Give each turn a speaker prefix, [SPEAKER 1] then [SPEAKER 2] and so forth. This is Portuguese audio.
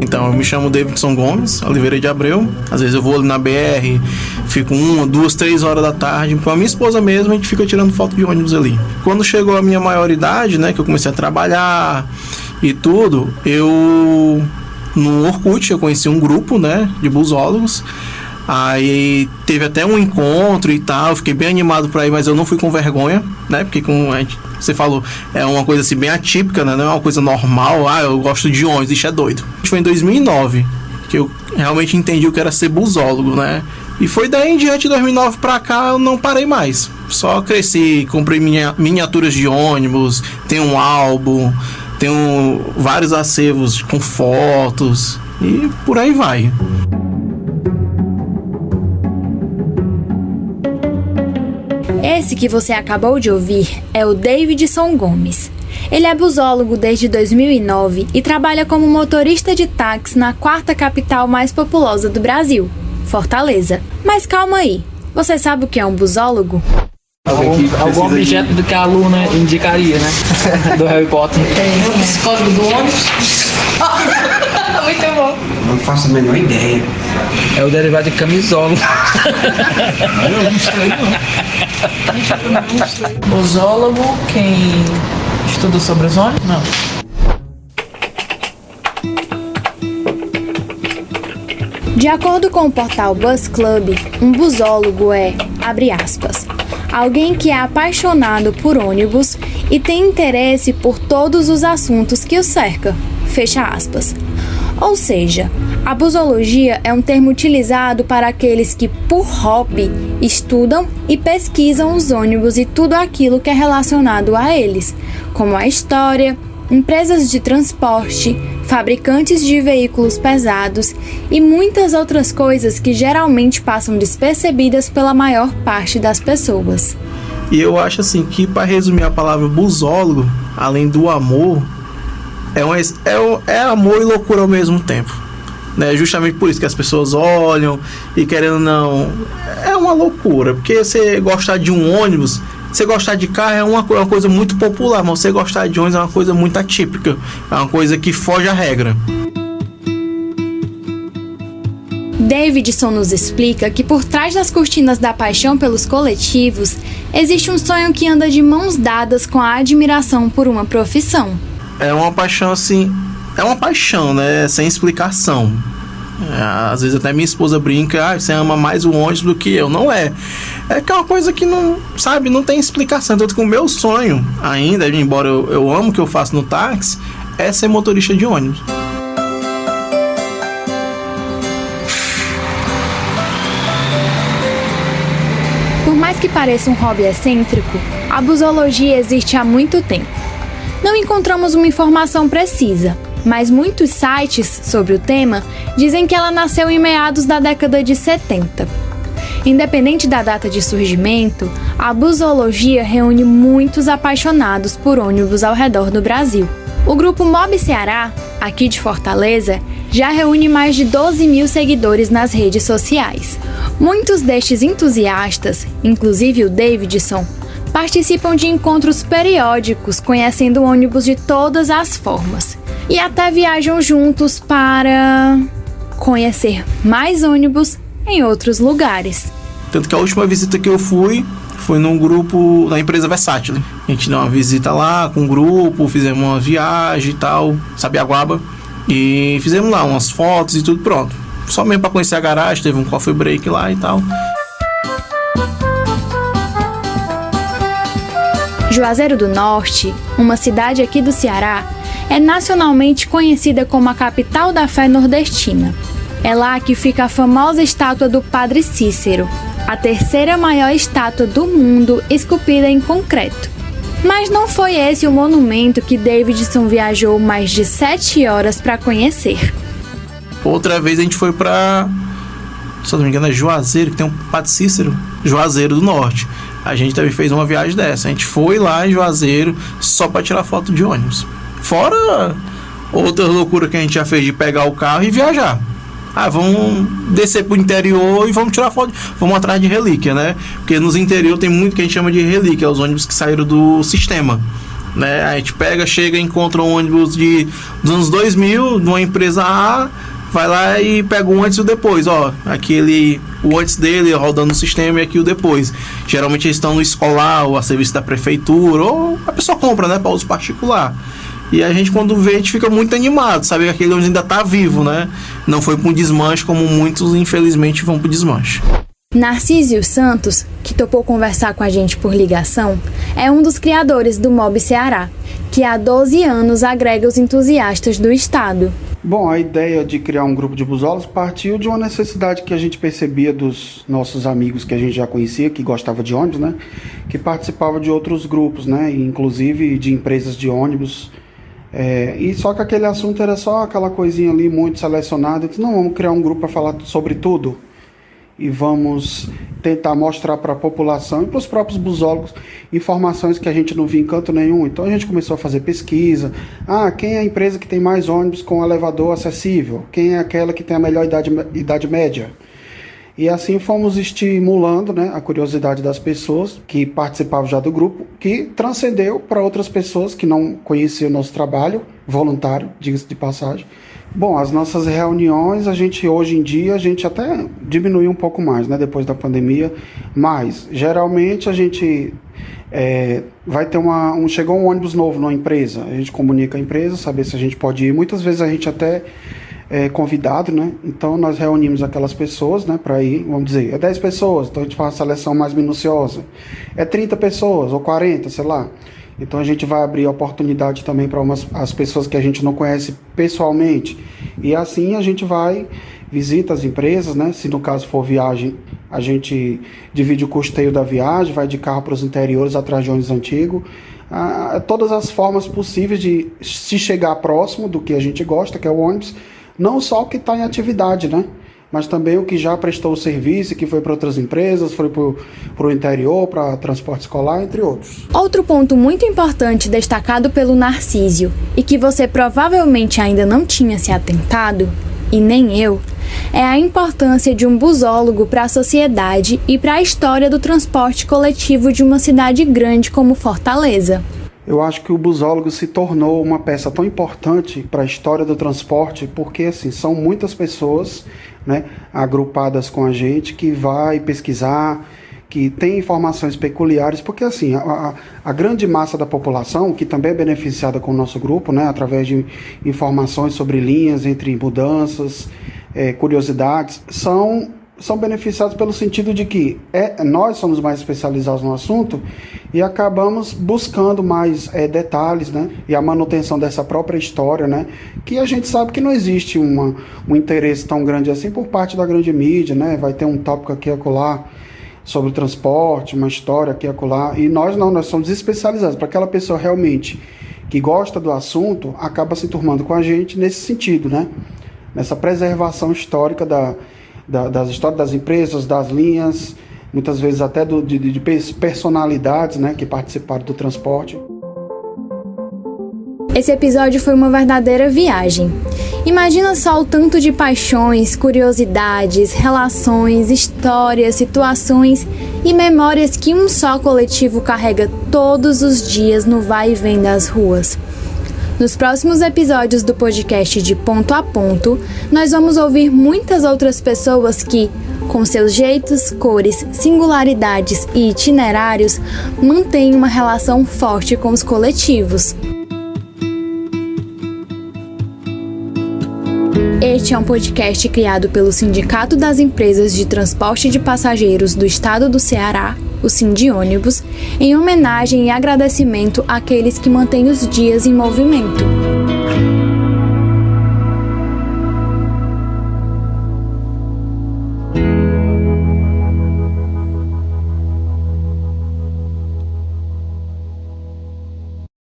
[SPEAKER 1] Então, eu me chamo Davidson Gomes, Oliveira de Abreu. Às vezes eu vou ali na BR, fico 1, 2, 3 horas da tarde. Com a minha esposa mesmo, a gente fica tirando foto de ônibus ali. Quando chegou a minha maioridade, né, que eu comecei a trabalhar e tudo, no Orkut, eu conheci um grupo, né, de busólogos. Aí teve até um encontro e tal, eu fiquei bem animado pra ir, mas eu não fui com vergonha, né? Porque como você falou, é uma coisa assim bem atípica, né? Não é uma coisa normal, eu gosto de ônibus, isso é doido. Foi em 2009 que eu realmente entendi o que era ser busólogo, né? E foi daí em diante, de 2009 pra cá, eu não parei mais. Só cresci, comprei miniaturas de ônibus, tenho um álbum, tenho vários acervos com fotos e por aí vai.
[SPEAKER 2] Esse que você acabou de ouvir é o Davidson Gomes. Ele é busólogo desde 2009 e trabalha como motorista de táxi na 4ª capital mais populosa do Brasil, Fortaleza. Mas calma aí, você sabe o que é um busólogo?
[SPEAKER 3] Algum objeto do que a Luna indicaria, né? Do Harry Potter.
[SPEAKER 4] Tem o psicólogo do ônibus. Muito bom.
[SPEAKER 5] Não faço a menor ideia.
[SPEAKER 3] É o derivado de camisola.
[SPEAKER 4] Eu não sei, não. Busólogo, quem estuda sobre os ônibus? Não.
[SPEAKER 2] De acordo com o portal Bus Club, um busólogo é, abre aspas, alguém que é apaixonado por ônibus e tem interesse por todos os assuntos que o cerca, fecha aspas. Ou seja, a busologia é um termo utilizado para aqueles que, por hobby, estudam e pesquisam os ônibus e tudo aquilo que é relacionado a eles, como a história, empresas de transporte, fabricantes de veículos pesados e muitas outras coisas que geralmente passam despercebidas pela maior parte das pessoas.
[SPEAKER 1] E eu acho assim que, para resumir a palavra busólogo, além do amor, é amor e loucura ao mesmo tempo, né? Justamente por isso que as pessoas olham e, querendo ou não, é uma loucura, porque você gostar de um ônibus, você gostar de carro é uma coisa muito popular, mas você gostar de ônibus é uma coisa muito atípica, é uma coisa que foge à regra.
[SPEAKER 2] Davidson nos explica que por trás das cortinas da paixão pelos coletivos, existe um sonho que anda de mãos dadas com a admiração por uma profissão.
[SPEAKER 1] É uma paixão assim, né, sem explicação. Às vezes até minha esposa brinca, você ama mais o ônibus do que eu. Não é. É que é uma coisa que não, sabe, não tem explicação. Tanto que o meu sonho ainda, embora eu amo o que eu faço no táxi, é ser motorista de ônibus.
[SPEAKER 2] Por mais que pareça um hobby excêntrico, a busologia existe há muito tempo. Não encontramos uma informação precisa, mas muitos sites sobre o tema dizem que ela nasceu em meados da década de 70. Independente da data de surgimento, a busologia reúne muitos apaixonados por ônibus ao redor do Brasil. O grupo Mob Ceará, aqui de Fortaleza, já reúne mais de 12 mil seguidores nas redes sociais. Muitos destes entusiastas, inclusive o Davidson, participam de encontros periódicos conhecendo ônibus de todas as formas e até viajam juntos para conhecer mais ônibus em outros lugares.
[SPEAKER 1] Tanto que a última visita que eu fui foi num grupo da empresa Versátil. A gente deu uma visita lá com um grupo, fizemos uma viagem e tal, Sabiaguaba, e fizemos lá umas fotos e tudo pronto. Só mesmo para conhecer a garagem, teve um coffee break lá e tal.
[SPEAKER 2] Juazeiro do Norte, uma cidade aqui do Ceará, é nacionalmente conhecida como a capital da fé nordestina. É lá que fica a famosa estátua do Padre Cícero, a 3ª maior estátua do mundo esculpida em concreto. Mas não foi esse o monumento que Davidson viajou mais de 7 horas para conhecer.
[SPEAKER 1] Outra vez a gente foi para, se não me engano, é Juazeiro, que tem um Padre Cícero, Juazeiro do Norte. A gente também fez uma viagem dessa. A gente foi lá em Juazeiro só para tirar foto de ônibus. Fora outra loucura que a gente já fez de pegar o carro e viajar. Vamos descer pro interior e vamos tirar foto, vamos atrás de relíquia, né? Porque nos interior tem muito que a gente chama de relíquia, os ônibus que saíram do sistema. né? A gente chega e encontra um ônibus dos anos 2000, de uma empresa A, vai lá e pega o antes e o depois, o antes dele rodando no sistema e aqui o depois. Geralmente eles estão no escolar ou a serviço da prefeitura, ou a pessoa compra, né, para uso particular. E a gente, quando vê, a gente fica muito animado, sabe que aquele ônibus ainda está vivo, né? Não foi para um desmanche como muitos, infelizmente, vão para o desmanche.
[SPEAKER 2] Narcísio Santos, que topou conversar com a gente por ligação, é um dos criadores do Mob Ceará, que há 12 anos agrega os entusiastas do estado.
[SPEAKER 5] Bom, a ideia de criar um grupo de busólogos partiu de uma necessidade que a gente percebia dos nossos amigos que a gente já conhecia, que gostava de ônibus, né? Que participavam de outros grupos, né? Inclusive de empresas de ônibus. E só que aquele assunto era só aquela coisinha ali muito selecionada. Então, não, vamos criar um grupo para falar sobre tudo. E vamos tentar mostrar para a população e para os próprios busólogos informações que a gente não via em canto nenhum. Então a gente começou a fazer pesquisa. Quem é a empresa que tem mais ônibus com elevador acessível? Quem é aquela que tem a melhor idade média? E assim fomos estimulando, né, a curiosidade das pessoas que participavam já do grupo, que transcendeu para outras pessoas que não conheciam o nosso trabalho, voluntário, diga-se de passagem. Bom, as nossas reuniões, hoje em dia, a gente até diminuiu um pouco mais, né, depois da pandemia, mas geralmente a gente vai ter chegou um ônibus novo numa empresa, a gente comunica a empresa, saber se a gente pode ir, muitas vezes a gente até convidado, né, então nós reunimos aquelas pessoas, né, para ir, vamos dizer, 10 pessoas, então a gente faz a seleção mais minuciosa, 30 pessoas ou 40, sei lá. Então a gente vai abrir oportunidade também para as pessoas que a gente não conhece pessoalmente. E assim a gente visita as empresas, né? Se no caso for viagem, a gente divide o custeio da viagem, vai de carro para os interiores atrás de ônibus antigo. Todas as formas possíveis de se chegar próximo do que a gente gosta, que é o ônibus. Não só o que está em atividade, né? Mas também o que já prestou o serviço, que foi para outras empresas, foi para o interior, para transporte escolar, entre outros.
[SPEAKER 2] Outro ponto muito importante destacado pelo Narcísio, e que você provavelmente ainda não tinha se atentado, e nem eu, é a importância de um busólogo para a sociedade e para a história do transporte coletivo de uma cidade grande como Fortaleza.
[SPEAKER 5] Eu acho que o busólogo se tornou uma peça tão importante para a história do transporte, porque assim, são muitas pessoas, né, agrupadas com a gente, que vai pesquisar, que tem informações peculiares, porque assim, a grande massa da população, que também é beneficiada com o nosso grupo, né, através de informações sobre linhas, entre mudanças, curiosidades, são beneficiados pelo sentido de que nós somos mais especializados no assunto e acabamos buscando mais detalhes, né? E a manutenção dessa própria história, né? Que a gente sabe que não existe um interesse tão grande assim por parte da grande mídia, né? Vai ter um tópico aqui e acolá sobre o transporte, uma história aqui e acolá, e nós somos especializados. Para aquela pessoa realmente que gosta do assunto, acaba se turmando com a gente nesse sentido, né? Nessa preservação histórica das histórias das empresas, das linhas, muitas vezes até de personalidades, né, que participaram do transporte.
[SPEAKER 2] Esse episódio foi uma verdadeira viagem. Imagina só o tanto de paixões, curiosidades, relações, histórias, situações e memórias que um só coletivo carrega todos os dias no vai e vem das ruas. Nos próximos episódios do podcast de Ponto a Ponto, nós vamos ouvir muitas outras pessoas que, com seus jeitos, cores, singularidades e itinerários, mantêm uma relação forte com os coletivos. Este é um podcast criado pelo Sindicato das Empresas de Transporte de Passageiros do Estado do Ceará, o Sindiônibus, em homenagem e agradecimento àqueles que mantêm os dias em movimento.